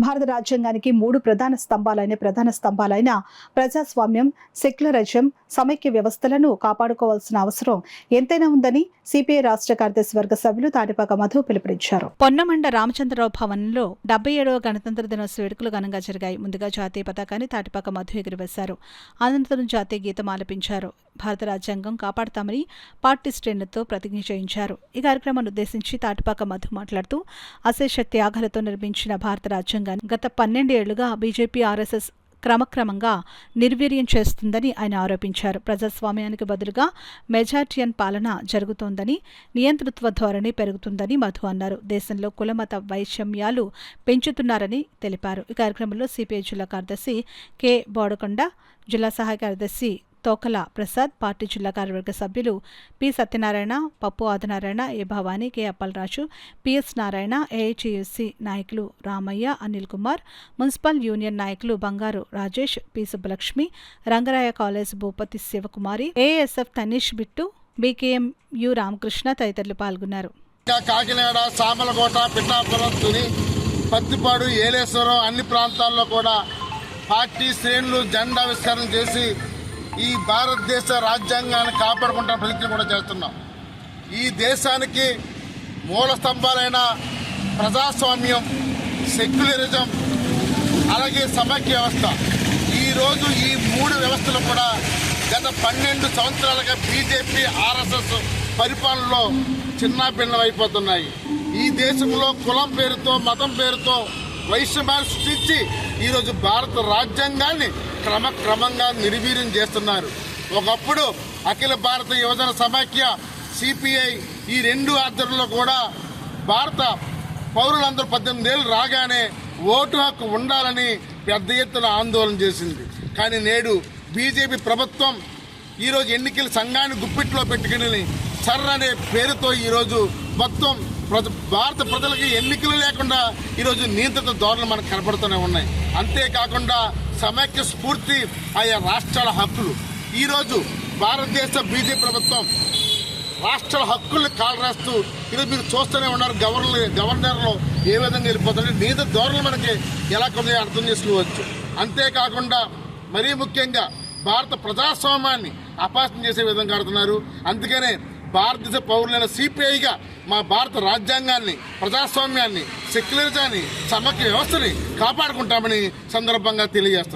భారత రాజ్యాంగానికి మూడు ప్రధాన స్తంభాలైన ప్రజాస్వామ్యం, సెక్యులరిజం, సమైక్య వ్యవస్థలను కాపాడుకోవాల్సిన అవసరం ఎంతైనా ఉందని సిపిఐ రాష్ట్ర కార్యదర్శి వర్గ సభ్యులు తాటిపాక మధు పిలుపునిచ్చారు. పొన్నమండ రామచంద్రరావు భవన్లో 77వ గణతంత్ర దినోత్సవ వేడుకలు ఘనంగా జరిగాయి. ముందుగా జాతీయ పతాకాన్ని తాటిపాక మధు ఎగురవేశారు. అనంతరం జాతీయ గీతం ఆలపించారు. భారత రాజ్యాంగం కాపాడుతామని పార్టీ శ్రేణులతో ప్రతిజ్ఞ చేయించారు. ఈ కార్యక్రమాన్ని ఉద్దేశించి తాటిపాక మధు మాట్లాడుతూ అశేష త్యాగాలతో నిర్మించిన భారత రాజ్యాంగాన్ని గత 12 ఏళ్లుగా బీజేపీ, ఆర్ఎస్ఎస్ క్రమక్రమంగా నిర్వీర్యం చేస్తుందని ఆయన ఆరోపించారు. ప్రజాస్వామ్యానికి బదులుగా మెజారిటియన్ పాలన జరుగుతోందని, నియంతృత్వ ధోరణి పెరుగుతుందని మధు అన్నారు. దేశంలో కులమత వైషమ్యాలు పెంచుతున్నారని తెలిపారు. ఈ కార్యక్రమంలో సిపిఐ జిల్లా కార్యదర్శి కె బోడకొండ, జిల్లా సహాయ కార్యదర్శి తోకల ప్రసాద్, పార్టీ జిల్లా కార్యవర్గ సభ్యులు P Satyanarayana, Pappu Adinarayana, A Bhavani, K Appalaraju, P S Narayana, AITUC నాయకులు రామయ్య, అనిల్ కుమార్, మున్సిపల్ యూనియన్ నాయకులు Bangaru Rajesh, P Subbalakshmi, Rangaraya college Bhupathi Sivakumari, ASF Tanish Bittu, BKM U Ramakrishna తదితరులు పాల్గొన్నారు. కాకినాడ, సామలకోట, పిఠాపురం, తుని, పత్తిపాడు, ఏలేశ్వరం అన్ని ప్రాంతాల్లో కూడా పార్టీ శ్రేణులు జెండావిష్కరణ చేసి ఈ భారతదేశ రాజ్యాంగాన్ని కాపాడుకుంటున్న ప్రతిజ్ఞ కూడా చేస్తున్నాం. ఈ దేశానికి మూల స్తంభాలైన ప్రజాస్వామ్యం, సెక్యులరిజం, అలాగే సమైక్య వ్యవస్థ, ఈరోజు ఈ మూడు వ్యవస్థలు కూడా గత 12 సంవత్సరాలుగా బీజేపీ, ఆర్ఎస్ఎస్ పరిపాలనలో చిన్నాభిన్నమైపోతున్నాయి. ఈ దేశంలో కులం పేరుతో, మతం పేరుతో వైషమ్యాలు సృష్టించి ఈరోజు భారత రాజ్యాంగాన్ని క్రమక్రమంగా నిర్వీర్యం చేస్తున్నారు. ఒకప్పుడు అఖిల భారత యువజన సమాఖ్య, సిపిఐ ఈ రెండు ఆధ్వర్యంలో కూడా భారత పౌరులందరూ 18 ఏళ్ళు రాగానే ఓటు హక్కు ఉండాలని పెద్ద ఎత్తున ఆందోళన చేసింది. కానీ నేడు బీజేపీ ప్రభుత్వం ఈరోజు ఎన్నికల సంఘాన్ని గుప్పిట్లో పెట్టుకుని సర్ అనే పేరుతో ఈరోజు మొత్తం భారత ప్రజలకి ఎన్నికలు లేకుండా ఈరోజు నియంత్రిత ధోరణులు మనకు కనపడుతూనే ఉన్నాయి. అంతేకాకుండా సమైక్య స్ఫూర్తి ఆయా రాష్ట్రాల హక్కులు, ఈరోజు భారతదేశ బీజేపీ ప్రభుత్వం రాష్ట్రాల హక్కుల్ని కాలరాస్తూ ఈరోజు మీరు చూస్తూనే ఉన్నారు. గవర్నర్లో ఏ విధంగా వెళ్ళిపోతుంటే నియంత్రిత ధోరణులు మనకి ఎలా కొన్ని అర్థం చేసుకోవచ్చు. అంతేకాకుండా మరీ ముఖ్యంగా భారత ప్రజాస్వామ్యాన్ని అపహాస్యం చేసే విధంగా ఆడుతున్నారు. అందుకనే భారతదేశ పౌరులైన సిపిఐగా మా భారత రాజ్యాంగాన్ని, ప్రజాస్వామ్యాన్ని, సెక్యులరిజాన్ని, సమైక్య వ్యవస్థని కాపాడుకుంటామని సందర్భంగా తెలియజేస్తున్నాం.